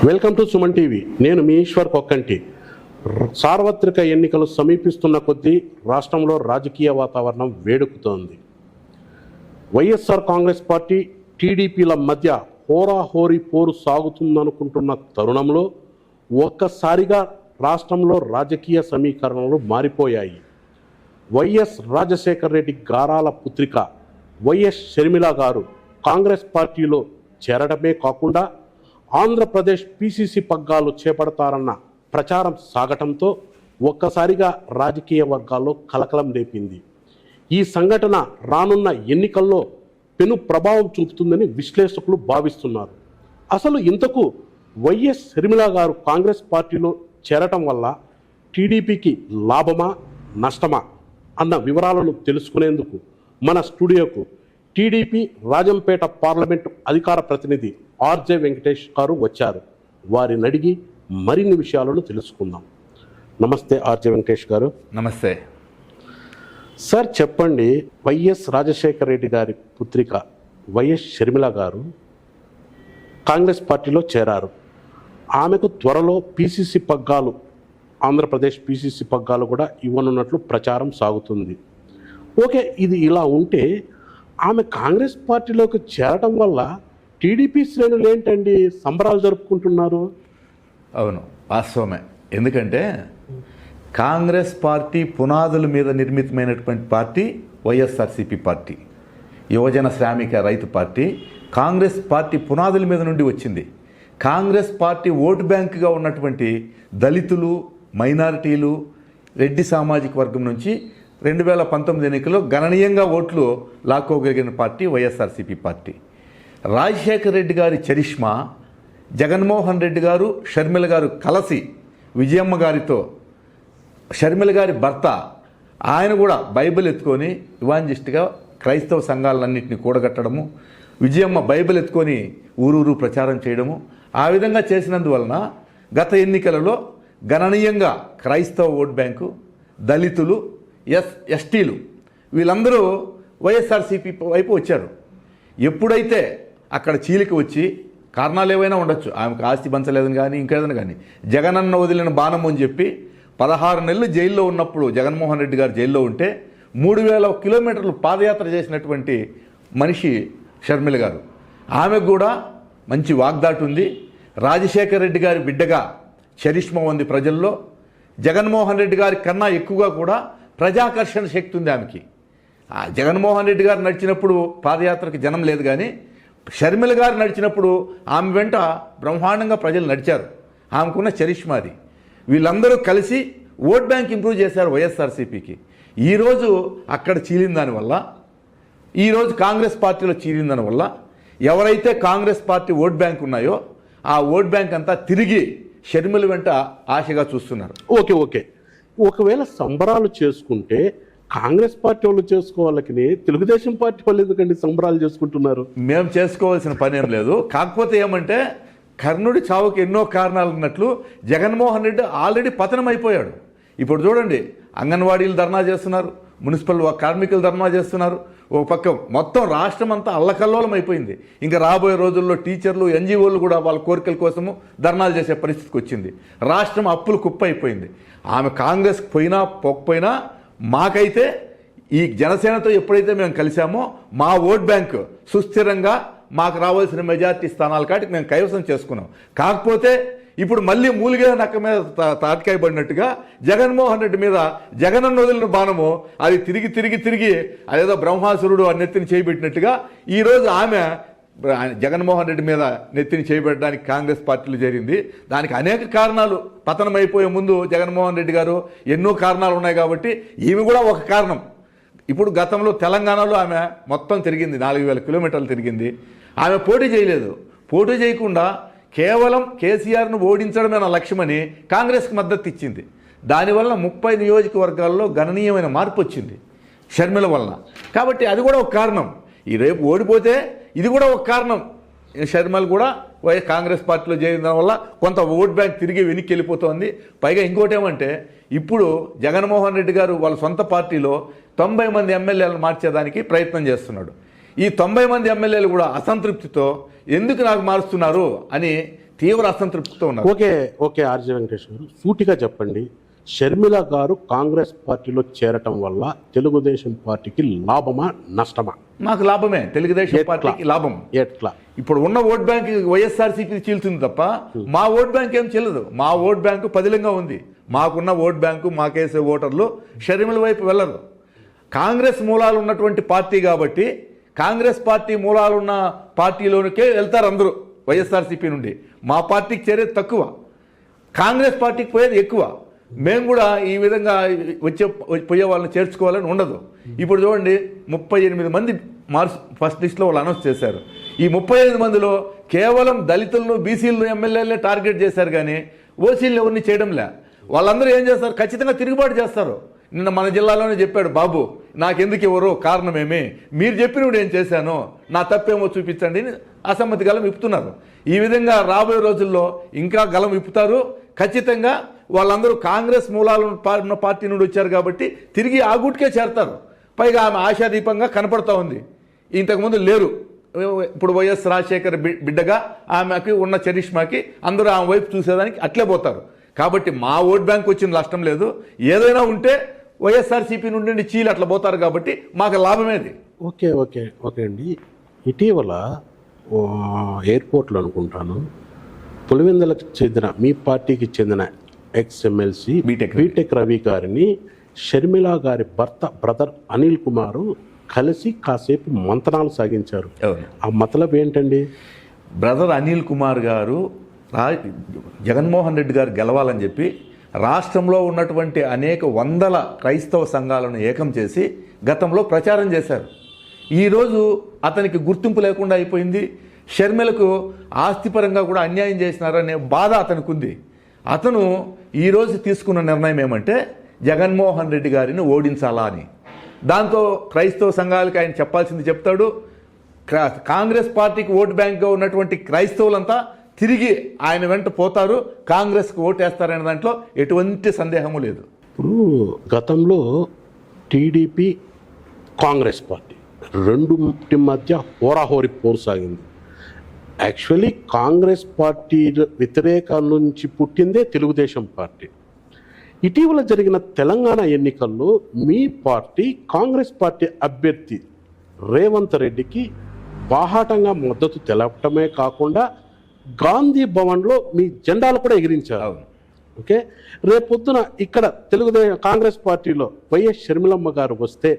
Welcome to Suman TV. నేను మీ ఈశ్వర్ కొక్కంటి. సార్వత్రిక ఎన్నికలు సమీపిస్తున్న కొద్దీ రాష్ట్రంలో రాజకీయ వాతావరణం వేడెక్కుతోంది. వైఎస్ఆర్ కాంగ్రెస్ పార్టీ టీడీపీల మధ్య హోరాహోరీ పోరు సాగుతుందనుకుంటున్న తరుణంలో ఒక్కసారిగా రాష్ట్రంలో రాజకీయ సమీకరణలు మారిపోయాయి. వైఎస్ రాజశేఖర రెడ్డి గారాల పుత్రిక వైఎస్ షర్మిల గారు కాంగ్రెస్ పార్టీలో చేరడమే కాకుండా ఆంధ్రప్రదేశ్ పీసీసీ పగ్గాలు చేపడతారన్న ప్రచారం సాగటంతో ఒక్కసారిగా రాజకీయ వర్గాల్లో కలకలం రేపింది. ఈ సంఘటన రానున్న ఎన్నికల్లో పెను ప్రభావం చూపుతుందని విశ్లేషకులు భావిస్తున్నారు. అసలు ఇంతకు వైఎస్ షర్మిల గారు కాంగ్రెస్ పార్టీలో చేరటం వల్ల టీడీపీకి లాభమా నష్టమా అన్న వివరాలను తెలుసుకునేందుకు మన స్టూడియోకు టీడీపీ రాజంపేట పార్లమెంటు అధికార ప్రతినిధి ఆర్జే వెంకటేష్ గారు వచ్చారు. వారిని అడిగి మరిన్ని విషయాలను తెలుసుకుందాం. నమస్తే ఆర్జే వెంకటేష్ గారు. నమస్తే సార్, చెప్పండి, వైఎస్ రాజశేఖర రెడ్డి గారి పుత్రిక వైఎస్ షర్మిల గారు కాంగ్రెస్ పార్టీలో చేరారు. ఆమెకు త్వరలో పీసీసీ పగ్గాలు, ఆంధ్రప్రదేశ్ పీసీసీ పగ్గాలు కూడా ఇవ్వనున్నట్లు ప్రచారం సాగుతుంది. ఓకే, ఇది ఇలా ఉంటే ఆమె కాంగ్రెస్ పార్టీలోకి చేరటం వల్ల టీడీపీ శ్రేణులు ఏంటండి సంబరాలు జరుపుకుంటున్నారు? అవును, వాస్తవమే. ఎందుకంటే కాంగ్రెస్ పార్టీ పునాదుల మీద నిర్మితమైనటువంటి పార్టీ వైఎస్ఆర్సీపీ పార్టీ, యువజన శ్రామిక రైతు పార్టీ. కాంగ్రెస్ పార్టీ పునాదుల మీద నుండి వచ్చింది. కాంగ్రెస్ పార్టీ ఓటు బ్యాంకుగా ఉన్నటువంటి దళితులు, మైనారిటీలు, రెడ్డి సామాజిక వర్గం నుంచి 2019 ఎన్నికల్లో గణనీయంగా ఓట్లు లాక్కోగలిగిన పార్టీ వైఎస్ఆర్సీపీ పార్టీ. రాజశేఖర రెడ్డి గారి చరిష్మా, జగన్మోహన్ రెడ్డి గారు, షర్మిల గారు కలిసి విజయమ్మ గారితో, షర్మిల గారి భర్త ఆయన కూడా బైబిల్ ఎత్తుకొని ఇవాంజలిస్ట్గా క్రైస్తవ సంఘాలన్నింటినీ కూడగట్టడము, విజయమ్మ బైబిల్ ఎత్తుకొని ఊరూరు ప్రచారం చేయడము, ఆ విధంగా చేసినందువలన గత ఎన్నికలలో గణనీయంగా క్రైస్తవ ఓట్ బ్యాంకు, దళితులు, ఎస్టీలు వీళ్ళందరూ వైఎస్ఆర్సీపీ వైపు వచ్చారు. ఎప్పుడైతే అక్కడ చీలిక వచ్చి, కారణాలు ఏవైనా ఉండొచ్చు, ఆమెకు ఆస్తి పంచలేదని కానీ ఇంకేదైనా కానీ, జగనన్న వదిలిన బాణం అని చెప్పి 16 నెలలు జైల్లో ఉన్నప్పుడు జగన్మోహన్ రెడ్డి గారు జైల్లో ఉంటే 3000 కిలోమీటర్లు పాదయాత్ర చేసినటువంటి మనిషి షర్మిల గారు. ఆమెకు కూడా మంచి వాగ్దాటు ఉంది. రాజశేఖర రెడ్డి గారి బిడ్డగా చరిష్మా ఉంది ప్రజల్లో. జగన్మోహన్ రెడ్డి గారి కన్నా ఎక్కువగా కూడా ప్రజాకర్షణ శక్తి ఉంది ఆమెకి. జగన్మోహన్ రెడ్డి గారు నడిచినప్పుడు పాదయాత్రకి జనం లేదు, కానీ షర్మిల గారు నడిచినప్పుడు ఆమె వెంట బ్రహ్మాండంగా ప్రజలు నడిచారు. ఆమెకున్న చరిష్మాది. వీళ్ళందరూ కలిసి ఓట్ బ్యాంక్ ఇంప్రూవ్ చేశారు వైఎస్ఆర్సీపీకి. ఈరోజు అక్కడ చీలిన దానివల్ల, ఈరోజు కాంగ్రెస్ పార్టీలో చీలిన దానివల్ల ఎవరైతే కాంగ్రెస్ పార్టీ ఓట్ బ్యాంక్ ఉన్నాయో ఆ ఓట్ బ్యాంక్ అంతా తిరిగి షర్మిల వెంట ఆశగా చూస్తున్నారు. ఓకే, ఒకవేళ సంబరాలు చేసుకుంటే కాంగ్రెస్ పార్టీ వాళ్ళు చేసుకోవాలని తెలుగుదేశం పార్టీ వాళ్ళు ఎందుకండి సంబరాలు చేసుకుంటున్నారు? మేము చేసుకోవాల్సిన పని ఏం లేదు. కాకపోతే ఏమంటే కర్ణుడి చావుకి ఎన్నో కారణాలు ఉన్నట్లు జగన్మోహన్ రెడ్డి ఆల్రెడీ పతనం అయిపోయాడు. ఇప్పుడు చూడండి, అంగన్వాడీలు ధర్నా చేస్తున్నారు, మున్సిపల్ కార్మికులు ధర్నా చేస్తున్నారు. ఒక పక్క మొత్తం రాష్ట్రం అంతా అల్లకల్లోలం అయిపోయింది. ఇంకా రాబోయే రోజుల్లో టీచర్లు, ఎన్జిఓలు కూడా వాళ్ళ కోరికల కోసము ధర్నాలు చేసే పరిస్థితికి వచ్చింది. రాష్ట్రం అప్పులు కుప్ప అయిపోయింది. ఆమె కాంగ్రెస్కి పోయినా పోకపోయినా మాకైతే ఈ జనసేనతో ఎప్పుడైతే మేము కలిసామో మా ఓట్ బ్యాంక్ సుస్థిరంగా మాకు రావాల్సిన మెజార్టీ స్థానాల కాటికి మేము కైవసం చేసుకున్నాం. కాకపోతే ఇప్పుడు మళ్ళీ మూలిగే నక్క మీద తాటికాయ పడినట్టుగా జగన్మోహన్ రెడ్డి మీద జగనన్న వదిలిన బాణము అది తిరిగి అదేదో బ్రహ్మాసురుడు ఆ నెత్తిని చేయబెట్టినట్టుగా ఈరోజు ఆమె జగన్మోహన్ రెడ్డి మీద నెత్తిని చేయబెట్టడానికి కాంగ్రెస్ పార్టీలు జరిగింది. దానికి అనేక కారణాలు. పతనం అయిపోయే ముందు జగన్మోహన్ రెడ్డి గారు ఎన్నో కారణాలు ఉన్నాయి కాబట్టి ఈమె కూడా ఒక కారణం. ఇప్పుడు గతంలో తెలంగాణలో ఆమె మొత్తం తిరిగింది, 4000 కిలోమీటర్లు తిరిగింది. ఆమె పోటీ చేయలేదు. పోటీ చేయకుండా కేవలం కేసీఆర్ను ఓడించడమే నా లక్ష్యమని కాంగ్రెస్కి మద్దతు ఇచ్చింది. దానివల్ల 30 నియోజకవర్గాల్లో గణనీయమైన మార్పు వచ్చింది షర్మిల వలన. కాబట్టి అది కూడా ఒక కారణం. ఈ రేపు ఓడిపోతే ఇది కూడా ఒక కారణం. షర్మిల కూడా కాంగ్రెస్ పార్టీలో చేరిన వల్ల కొంత ఓట్ బ్యాంక్ తిరిగి వెనక్కి వెళ్ళిపోతుంది. పైగా ఇంకోటి ఏమంటే, ఇప్పుడు జగన్మోహన్ రెడ్డి గారు వాళ్ళ సొంత పార్టీలో 90 మంది ఎమ్మెల్యేలను మార్చేదానికి ప్రయత్నం చేస్తున్నాడు. ఈ 90 మంది ఎమ్మెల్యేలు కూడా అసంతృప్తితో ఎందుకు నాకు మారుస్తున్నారు అని తీవ్ర అసంతృప్తితో ఉన్నారు. ఓకే ఆర్జే వెంకటేష్ గారు, సూటిగా చెప్పండి, షర్మిల గారు కాంగ్రెస్ పార్టీలో చేరటం వల్ల తెలుగుదేశం పార్టీకి లాభమా నష్టమా? మాకు లాభమే, తెలుగుదేశం పార్టీకి లాభం. ఎట్లా? ఇప్పుడు ఉన్న ఓట్ బ్యాంక్ వైఎస్ఆర్సీపీ చీల్తుంది తప్ప మా ఓట్ బ్యాంక్ ఏం చెల్లదు. మా ఓట్ బ్యాంకు పదిలంగా ఉంది. మాకున్న ఓట్ బ్యాంకు, మాకేసే ఓటర్లు షర్మిల వైపు వెళ్ళరు. కాంగ్రెస్ మూలాలు ఉన్నటువంటి పార్టీ కాబట్టి కాంగ్రెస్ పార్టీ మూలాలున్న పార్టీలోనికే వెళ్తారు అందరూ వైఎస్ఆర్సీపీ నుండి. మా పార్టీకి చేరేది తక్కువ, కాంగ్రెస్ పార్టీకి పోయేది ఎక్కువ. మేము కూడా ఈ విధంగా పోయే వాళ్ళని చేర్చుకోవాలని ఉండదు. ఇప్పుడు చూడండి, 38 మంది ఫస్ట్ లిస్ట్లో వాళ్ళు అనౌన్స్ చేశారు. ఈ 38 మందిలో కేవలం దళితులను, బీసీలను, ఎమ్మెల్యేలని టార్గెట్ చేశారు కానీ ఓసీలను ఎవరిని చేయడంలే. వాళ్ళందరూ ఏం చేస్తారు? ఖచ్చితంగా తిరుగుబాటు చేస్తారు. నిన్న మన జిల్లాలోనే చెప్పాడు బాబు, నాకెందుకు ఎవరు, కారణమేమి, మీరు చెప్పినప్పుడు ఏం చేశాను, నా తప్పేమో చూపించండి అని అసమ్మతి గలం విప్పుతున్నారు. ఈ విధంగా రాబోయే రోజుల్లో ఇంకా గలం విప్పుతారు. ఖచ్చితంగా వాళ్ళందరూ కాంగ్రెస్ మూలాలు ఉన్న పార్టీ నుండి వచ్చారు కాబట్టి తిరిగి ఆ గూటికే చేరతారు. పైగా ఆమె ఆశాదీపంగా కనపడతా ఉంది. ఇంతకుముందు లేరు. ఇప్పుడు వైఎస్ రాజశేఖర్ బిడ్డగా ఆమెకి ఉన్న చరిష్మాకి అందరూ ఆమె వైపు చూసేదానికి అట్లే పోతారు. కాబట్టి మా ఓట్ బ్యాంక్ వచ్చిన నష్టం లేదు. ఏదైనా ఉంటే వైఎస్ఆర్సీపీ నుండి చీలు అట్లా పోతారు కాబట్టి మాకు లాభమేది. ఓకే అండి. ఇటీవల ఎయిర్పోర్ట్లో అనుకుంటాను, పులివెందులకు చెందిన, మీ పార్టీకి చెందిన ఎక్స్ఎమ్మెల్సీ బీటెక్ రవి గారిని షర్మిల గారి బ్రదర్ అనిల్ కుమార్ కలిసి కాసేపు మంతనాలు సాగించారు. ఆ మతలబ్ ఏంటండి? బ్రదర్ అనిల్ కుమార్ గారు జగన్మోహన్ రెడ్డి గారు గెలవాలని చెప్పి రాష్ట్రంలో ఉన్నటువంటి అనేక వందల క్రైస్తవ సంఘాలను ఏకం చేసి గతంలో ప్రచారం చేశారు. ఈరోజు అతనికి గుర్తింపు లేకుండా అయిపోయింది. షర్మిలకు ఆస్తిపరంగా కూడా అన్యాయం చేసినారనే బాధ అతనికి ఉంది. అతను ఈరోజు తీసుకున్న నిర్ణయం ఏమంటే జగన్మోహన్ రెడ్డి గారిని ఓడించాలా అని. దాంతో క్రైస్తవ సంఘాలకి ఆయన చెప్పాల్సింది చెప్తాడు. కాంగ్రెస్ పార్టీకి ఓటు బ్యాంక్గా ఉన్నటువంటి క్రైస్తవులంతా తిరిగి ఆయన వెంట పోతారు, కాంగ్రెస్కి ఓటేస్తారనే దాంట్లో ఎటువంటి సందేహము లేదు. ఇప్పుడు గతంలో టీడీపీ, కాంగ్రెస్ పార్టీ రెండుటి మధ్య హోరాహోరీ పోరు సాగింది. యాక్చువల్లీ కాంగ్రెస్ పార్టీ వ్యతిరేకం నుంచి పుట్టిందే తెలుగుదేశం పార్టీ. ఇటీవల జరిగిన తెలంగాణ ఎన్నికల్లో మీ పార్టీ కాంగ్రెస్ పార్టీ అభ్యర్థి రేవంత్ రెడ్డికి బాహాటంగా మద్దతు తెలపటమే కాకుండా గాంధీ భవన్లో మీ జెండాలు కూడా ఎగిరించారు. ఓకే, రేపొద్దున ఇక్కడ కాంగ్రెస్ పార్టీలో వైఎస్ షర్మిలమ్మ గారు వస్తే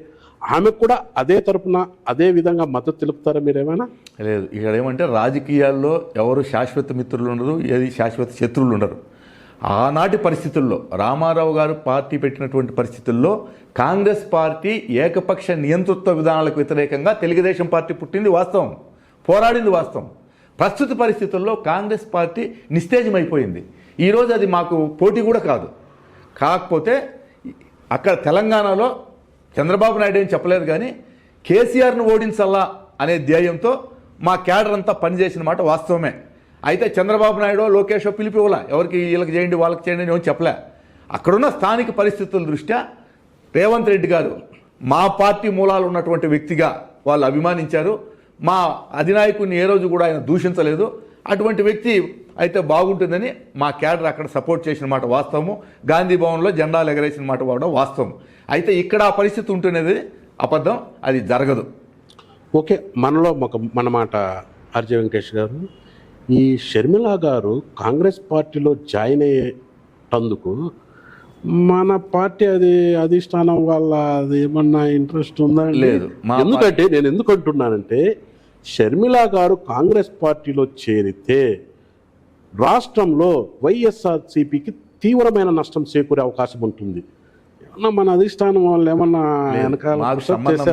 ఆమె కూడా అదే తరపున అదే విధంగా మద్దతు తెలుపుతారా మీరేమైనా? లేదు, ఇక్కడ ఏమంటే రాజకీయాల్లో ఎవరు శాశ్వత మిత్రులు ఉండరు, ఏది శాశ్వత శత్రువులు ఉండరు. ఆనాటి పరిస్థితుల్లో రామారావు గారు పార్టీ పెట్టినటువంటి పరిస్థితుల్లో కాంగ్రెస్ పార్టీ ఏకపక్ష నియంతృత్వ విధానాలకు వ్యతిరేకంగా తెలుగుదేశం పార్టీ పుట్టింది వాస్తవం, పోరాడింది వాస్తవం. ప్రస్తుత పరిస్థితుల్లో కాంగ్రెస్ పార్టీ నిస్తేజమైపోయింది. ఈరోజు అది మాకు పోటీ కూడా కాదు. కాకపోతే అక్కడ తెలంగాణలో చంద్రబాబు నాయుడు ఏం చెప్పలేదు కానీ కేసీఆర్ను ఓడించాలా అనే ధ్యేయంతో మా క్యాడర్ అంతా పనిచేసిన మాట వాస్తవమే. అయితే చంద్రబాబు నాయుడు, లోకేష్ పిలిపివ్వలా, ఎవరికి వీళ్ళకి చేయండి వాళ్ళకి చేయండి అని ఏమని చెప్పలే. అక్కడున్న స్థానిక పరిస్థితుల దృష్ట్యా రేవంత్ రెడ్డి గారు మా పార్టీ మూలాలు ఉన్నటువంటి వ్యక్తిగా వాళ్ళు అభిమానించారు. మా అధినాయకుడిని ఏ రోజు కూడా ఆయన దూషించలేదు. అటువంటి వ్యక్తి అయితే బాగుంటుందని మా క్యాడర్ అక్కడ సపోర్ట్ చేసిన మాట వాస్తవము. గాంధీ భవన్లో జెండాలు ఎగరేసిన మాట కూడా వాస్తవం. అయితే ఇక్కడ ఆ పరిస్థితి ఉంటున్నది అబద్ధం, అది జరగదు. ఓకే, మన మాట ఆర్జే వెంకటేష్ గారు, ఈ షర్మిల గారు కాంగ్రెస్ పార్టీలో జాయిన్ అయ్యేటందుకు మన పార్టీ అధిష్టానం వల్ల అది ఏమన్నా ఇంట్రెస్ట్ ఉందా? లేదు. ఎందుకంటే నేను ఎందుకు అంటున్నానంటే షర్మిల గారు కాంగ్రెస్ పార్టీలో చేరితే రాష్ట్రంలో వైఎస్ఆర్సీపీకి తీవ్రమైన నష్టం చేకూరే అవకాశం ఉంటుంది. ఏమన్నా మన అధిష్టానం వాళ్ళు ఏమన్నా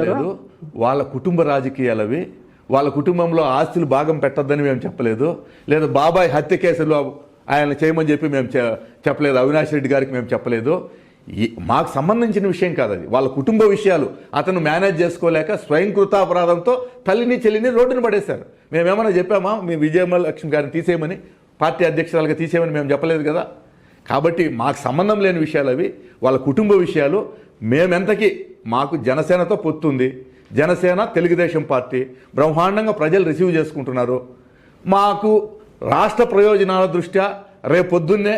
లేదు. వాళ్ళ కుటుంబ రాజకీయాలు అవి. వాళ్ళ కుటుంబంలో ఆస్తులు భాగం పెట్టొద్దని మేము చెప్పలేదు. లేదా బాబాయ్ హత్య కేసులో ఆయన చేయమని చెప్పి మేము చెప్పలేదు. అవినాష్ రెడ్డి గారికి మేము చెప్పలేదు. మాకు సంబంధించిన విషయం కాదు అది, వాళ్ళ కుటుంబ విషయాలు. అతను మేనేజ్ చేసుకోలేక స్వయంకృతాపరాధంతో తల్లిని చెల్లిని రోడ్డును పడేశారు. మేమేమన్నా చెప్పామా మీ విజయలక్ష్మి గారిని తీసేయమని, పార్టీ అధ్యక్షురాలుగా తీసేయమని మేము చెప్పలేదు కదా. కాబట్టి మాకు సంబంధం లేని విషయాలు అవి, వాళ్ళ కుటుంబ విషయాలు. మేమెంతకీ మాకు జనసేనతో పొత్తుంది. జనసేన తెలుగుదేశం పార్టీ బ్రహ్మాండంగా ప్రజలు రిసీవ్ చేసుకుంటున్నారు. మాకు రాష్ట్ర ప్రయోజనాల దృష్ట్యా రేపొద్దున్నే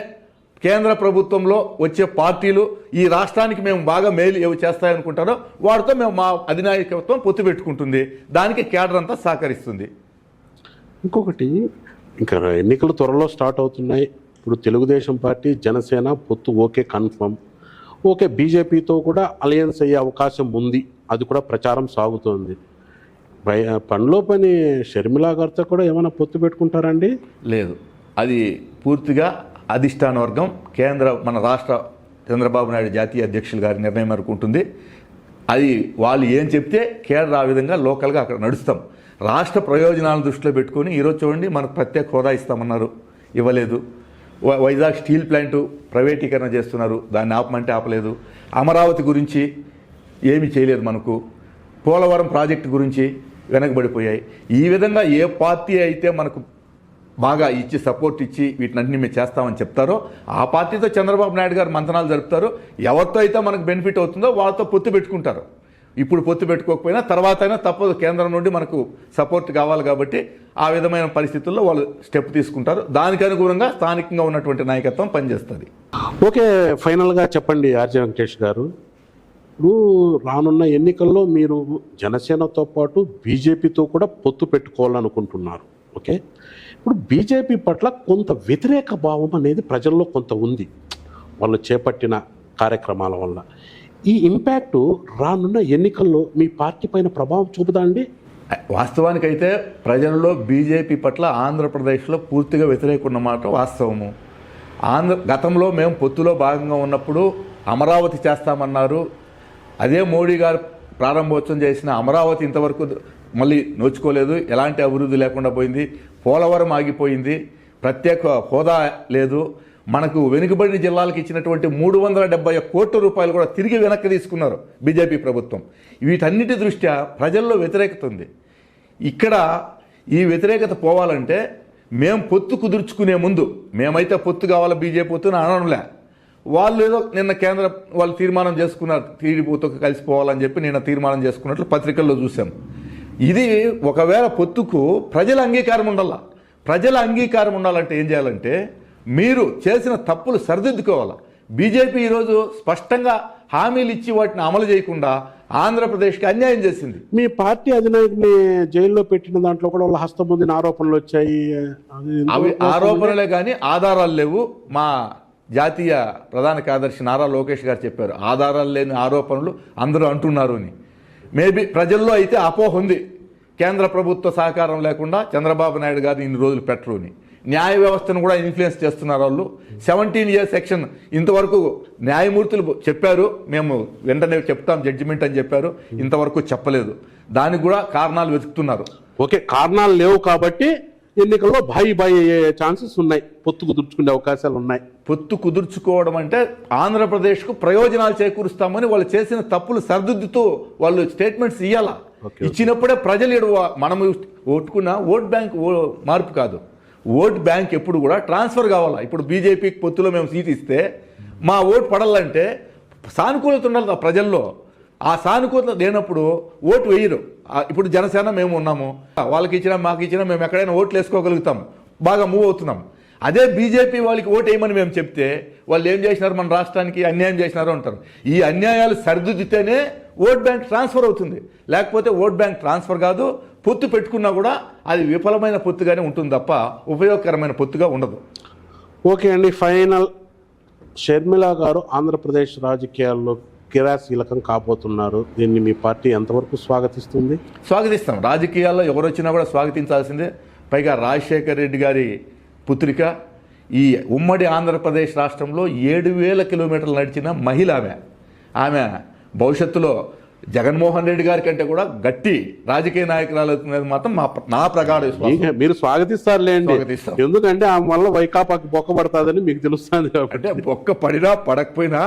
కేంద్ర ప్రభుత్వంలో వచ్చే పార్టీలు ఈ రాష్ట్రానికి మేము బాగా మేలు ఏవి చేస్తాయనుకుంటారో వాటితో మేము మా అధినాయకత్వం పొత్తు పెట్టుకుంటుంది. దానికి కేడర్ అంతా సహకరిస్తుంది. ఇంకొకటి, ఇంకా ఎన్నికలు త్వరలో స్టార్ట్ అవుతున్నాయి. ఇప్పుడు తెలుగుదేశం పార్టీ, జనసేన పొత్తు ఓకే కన్ఫర్మ్. ఓకే, బీజేపీతో కూడా అలయన్స్ అయ్యే అవకాశం ఉంది, అది కూడా ప్రచారం సాగుతోంది. పనిలో పని షర్మిలా గారితో కూడా ఏమైనా పొత్తు పెట్టుకుంటారండి? లేదు, అది పూర్తిగా అధిష్టాన వర్గం మన రాష్ట్ర చంద్రబాబు నాయుడు జాతీయ అధ్యక్షులు గారి నిర్ణయం మేరకు ఉంటుంది. అది వాళ్ళు ఏం చెప్తే కేడర్ ఆ విధంగా లోకల్గా అక్కడ నడుస్తాం. రాష్ట్ర ప్రయోజనాలను దృష్టిలో పెట్టుకొని ఈరోజు చూడండి, మనకు ప్రత్యేక హోదా ఇస్తామన్నారు, ఇవ్వలేదు. వైజాగ్ స్టీల్ ప్లాంటు ప్రైవేటీకరణ చేస్తున్నారు, దాన్ని ఆపమంటే ఆపలేదు. అమరావతి గురించి ఏమీ చేయలేదు మనకు. పోలవరం ప్రాజెక్టు గురించి వెనకబడిపోయాయి. ఈ విధంగా ఏ పార్టీ అయితే మనకు బాగా ఇచ్చి సపోర్ట్ ఇచ్చి వీటినన్నీ మేము చేస్తామని చెప్తారో ఆ పార్టీతో చంద్రబాబు నాయుడు గారు మంతనాలు జరుపుతారు. ఎవరితో అయితే మనకు బెనిఫిట్ అవుతుందో వాళ్ళతో పొత్తు పెట్టుకుంటారు. ఇప్పుడు పొత్తు పెట్టుకోకపోయినా తర్వాత అయినా తప్పదు, కేంద్రం నుండి మనకు సపోర్ట్ కావాలి కాబట్టి ఆ విధమైన పరిస్థితుల్లో వాళ్ళు స్టెప్ తీసుకుంటారు. దానికి అనుగుణంగా స్థానికంగా ఉన్నటువంటి నాయకత్వం పనిచేస్తుంది. ఓకే, ఫైనల్గా చెప్పండి ఆర్జే వెంకటేష్ గారు, ఇప్పుడు రానున్న ఎన్నికల్లో మీరు జనసేనతో పాటు బీజేపీతో కూడా పొత్తు పెట్టుకోవాలనుకుంటున్నారు. ఓకే, ఇప్పుడు బీజేపీ పట్ల కొంత వ్యతిరేక భావం అనేది ప్రజల్లో కొంత ఉంది, వాళ్ళు చేపట్టిన కార్యక్రమాల వల్ల. ఈ ఇంపాక్ట్ రానున్న ఎన్నికల్లో మీ పార్టీ పైన ప్రభావం చూపుదా అండి? వాస్తవానికైతే ప్రజల్లో బీజేపీ పట్ల ఆంధ్రప్రదేశ్లో పూర్తిగా వ్యతిరేకం ఉన్నమాట వాస్తవము. గతంలో మేము పొత్తులో భాగంగా ఉన్నప్పుడు అమరావతి చేస్తామన్నారు. అదే మోడీ గారు ప్రారంభోత్సవం చేసిన అమరావతి ఇంతవరకు మళ్ళీ నోచుకోలేదు, ఎలాంటి అభివృద్ధి లేకుండా పోయింది. పోలవరం ఆగిపోయింది, ప్రత్యేక హోదా లేదు. మనకు వెనుకబడిన జిల్లాలకు ఇచ్చినటువంటి 370 కోట్ల రూపాయలు కూడా తిరిగి వెనక్కి తీసుకున్నారు బీజేపీ ప్రభుత్వం. వీటన్నిటి దృష్ట్యా ప్రజల్లో వ్యతిరేకత ఉంది. ఇక్కడ ఈ వ్యతిరేకత పోవాలంటే మేము పొత్తు కుదుర్చుకునే ముందు, మేమైతే పొత్తు కావాలా బీజేపీ పొత్తుని అనడంలే, వాళ్ళు ఏదో నిన్న కేంద్ర వాళ్ళు తీర్మానం చేసుకున్నారు, టీడీపీతో కలిసిపోవాలని చెప్పి నిన్న తీర్మానం చేసుకున్నట్లు పత్రికల్లో చూసాం. ఇది ఒకవేళ పొత్తుకు ప్రజల అంగీకారం ఉండాల. ప్రజల అంగీకారం ఉండాలంటే ఏం చేయాలంటే మీరు చేసిన తప్పులు సరిదిద్దుకోవాలి. బీజేపీ ఈరోజు స్పష్టంగా హామీలు ఇచ్చి వాటిని అమలు చేయకుండా ఆంధ్రప్రదేశ్కి అన్యాయం చేసింది. మీ పార్టీ అధినాయకుని జైల్లో పెట్టిన దాంట్లో కూడా వాళ్ళ హస్తం పొందిన ఆరోపణలు వచ్చాయి. అవి ఆరోపణలే కానీ ఆధారాలు లేవు. మా జాతీయ ప్రధాన కార్యదర్శి నారా లోకేష్ గారు చెప్పారు, ఆధారాలు లేని ఆరోపణలు అందరూ అంటున్నారు అని. మేబీ ప్రజల్లో అయితే అపోహ ఉంది, కేంద్ర ప్రభుత్వ సహకారం లేకుండా చంద్రబాబు నాయుడు గారిని ఇన్ని రోజులు పెట్టరు అని. న్యాయ వ్యవస్థను కూడా ఇన్ఫ్లుయెన్స్ చేస్తున్నారు వాళ్ళు. 17 years సెక్షన్ ఇంతవరకు న్యాయమూర్తులు చెప్పారు, మేము వెంటనే చెప్తాం జడ్జిమెంట్ అని చెప్పారు, ఇంతవరకు చెప్పలేదు. దానికి కూడా కారణాలు వెతుకుతున్నారు. ఓకే, కారణాలు లేవు కాబట్టి ఎన్నికల్లో బాయి అయ్యే ఛాన్సెస్ ఉన్నాయి, పొత్తు కుదుర్చుకునే అవకాశాలు ఉన్నాయి. పొత్తు కుదుర్చుకోవడం అంటే ఆంధ్రప్రదేశ్కు ప్రయోజనాలు చేకూరుస్తామని వాళ్ళు చేసిన తప్పులు సరిదిద్దుతూ వాళ్ళు స్టేట్మెంట్స్ ఇవ్వాలా. ఇచ్చినప్పుడే ప్రజలు మనము ఓటుకున్న ఓట్ బ్యాంక్ మార్పు కాదు, ఓట్ బ్యాంక్ ఎప్పుడు కూడా ట్రాన్స్ఫర్ కావాలా. ఇప్పుడు బీజేపీకి పొత్తులో మేము సీట్ ఇస్తే మా ఓటు పడాలంటే సానుకూలత ఉండాలి ప్రజల్లో. ఆ సానుకూలత లేనప్పుడు ఓటు వేయరు. ఇప్పుడు జనసేన మేము ఉన్నాము, వాళ్ళకి ఇచ్చినా మాకు ఇచ్చినా మేము ఎక్కడైనా ఓట్లు వేసుకోగలుగుతాం, బాగా మూవ్ అవుతున్నాం. అదే బీజేపీ వాళ్ళకి ఓటు వేయమని మేము చెప్తే వాళ్ళు ఏం చేసినారు, మన రాష్ట్రానికి అన్యాయం చేసినారు అంటారు. ఈ అన్యాయాలు సరిదిద్దితేనే ఓట్ బ్యాంక్ ట్రాన్స్ఫర్ అవుతుంది, లేకపోతే ఓట్ బ్యాంక్ ట్రాన్స్ఫర్ కాదు. పొత్తు పెట్టుకున్నా కూడా అది విఫలమైన పొత్తుగానే ఉంటుంది తప్ప ఉపయోగకరమైన పొత్తుగా ఉండదు. ఓకే అండి, ఫైనల్, షర్మిలా గారు ఆంధ్రప్రదేశ్ రాజకీయాల్లో క్రియాశీలకం కాబోతున్నారు. దీన్ని మీ పార్టీ ఎంతవరకు స్వాగతిస్తుంది? స్వాగతిస్తాం. రాజకీయాల్లో ఎవరు వచ్చినా కూడా స్వాగతించాల్సిందే. పైగా రాజశేఖర్ రెడ్డి గారి పుత్రిక, ఈ ఉమ్మడి ఆంధ్రప్రదేశ్ రాష్ట్రంలో 7,000 కిలోమీటర్లు నడిచిన మహిళ ఆమె భవిష్యత్తులో జగన్మోహన్ రెడ్డి గారి కంటే కూడా గట్టి రాజకీయ నాయకురాలు అవుతున్నది మాత్రం నా ప్రగాఢ విశ్వాసం. మీరు స్వాగతిస్తారులేండి, ఎందుకంటే ఆమె వల్ల వైకాపాకి బొక్క పడుతుందని మీకు తెలుస్తుంది. అంటే బొక్క పడినా పడకపోయినా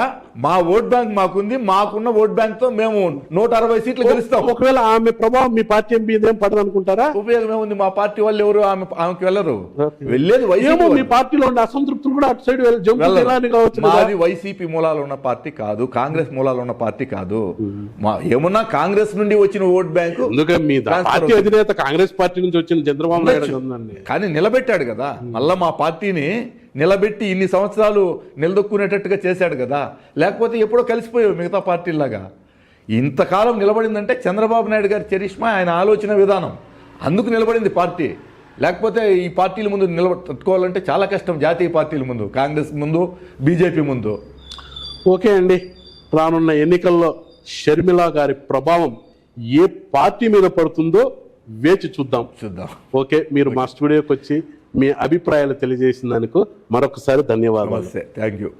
మా ఓట్ బ్యాంక్ మాకుంది, మాకున్న ఓట్ బ్యాంక్ తో మేము 160 సీట్లు గెలుస్తాం. ఒకవేళ ఆమె ప్రభావం మీ పార్టీ మీద ఏం పడదు అనుకుంటారా? ఉపయోగం ఏముంది, మా పార్టీ వాళ్ళు ఎవరు ఆమెకి వెళ్ళరు, వెళ్ళేది వైసీపీ. మీ పార్టీలో ఉండే అసంతృప్తులు కూడా అటు సైడ్ కావచ్చు. మాది వైసీపీ మూలాలు ఉన్న పార్టీ కాదు, కాంగ్రెస్ మూలాలు ఉన్న పార్టీ కాదు. ఏమన్నా కాంగ్రెస్ నుండి వచ్చిన ఓట్ బ్యాంకు ఎందుకంటే మీ ట్రాన్స్ఫర్ పార్టీ అవుతుంది. అధినేత కాంగ్రెస్ పార్టీ నుంచి వచ్చిన చంద్రబాబు నాయుడు ఉండొచ్చు. ఉందండి. కానీ నిలబెట్టాడు కదా, మళ్ళా మా పార్టీని నిలబెట్టి ఇన్ని సంవత్సరాలు నిలదొక్కునేటట్టుగా చేశాడు కదా, లేకపోతే ఎప్పుడో కలిసిపోయావు మిగతా పార్టీలాగా. ఇంతకాలం నిలబడిందంటే చంద్రబాబు నాయుడు గారి చరిష్మా, ఆయన ఆలోచన విధానం, అందుకు నిలబడింది పార్టీ. లేకపోతే ఈ పార్టీల ముందు తట్టుకోవాలంటే చాలా కష్టం, జాతీయ పార్టీల ముందు, కాంగ్రెస్ ముందు, బీజేపీ ముందు. ఓకే అండి, రానున్న ఎన్నికల్లో షర్మిల గారి ప్రభావం ఏ పార్టీ మీద పడుతుందో వేచి చూద్దాం. ఓకే, మీరు మా స్టూడియోకి వచ్చి మీ అభిప్రాయాలు తెలియజేసిన దానికి మరొకసారి ధన్యవాదాలు. Thank you.